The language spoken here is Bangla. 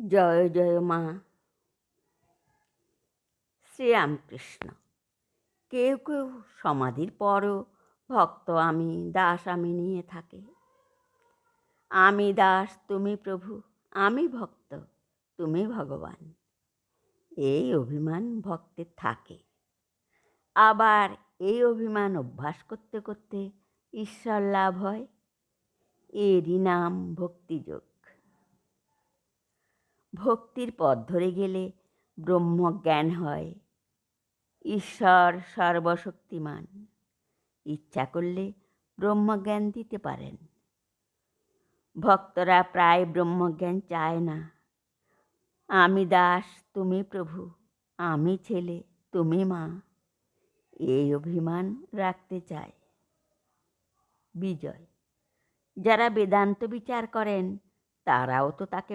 জয় জয় মা। শ্রীরামকৃষ্ণ। কেউ কেউ সমাধির পরও ভক্ত আমি দাস আমি নিয়ে থাকে। আমি দাস তুমি প্রভু, আমি ভক্ত তুমি ভগবান, এই অভিমান ভক্তের থাকে। আবার এই অভিমান অভ্যাস করতে করতে ঈশ্বর লাভ হয়। এরই নাম ভক্তিযোগ। ভক্তির পথ ধরে গেলে ব্রহ্মজ্ঞান হয়। ঈশ্বর সর্বশক্তিমান, ইচ্ছা করলে ব্রহ্মজ্ঞান দিতে পারেন। ভক্তরা প্রায় ব্রহ্মজ্ঞান চায় না। আমি দাস তুমি প্রভু, আমি ছেলে তুমি মা, এই অভিমান রাখতে চায়। বিজয়। যারা বেদান্ত বিচার করেন তারাও তো তাকে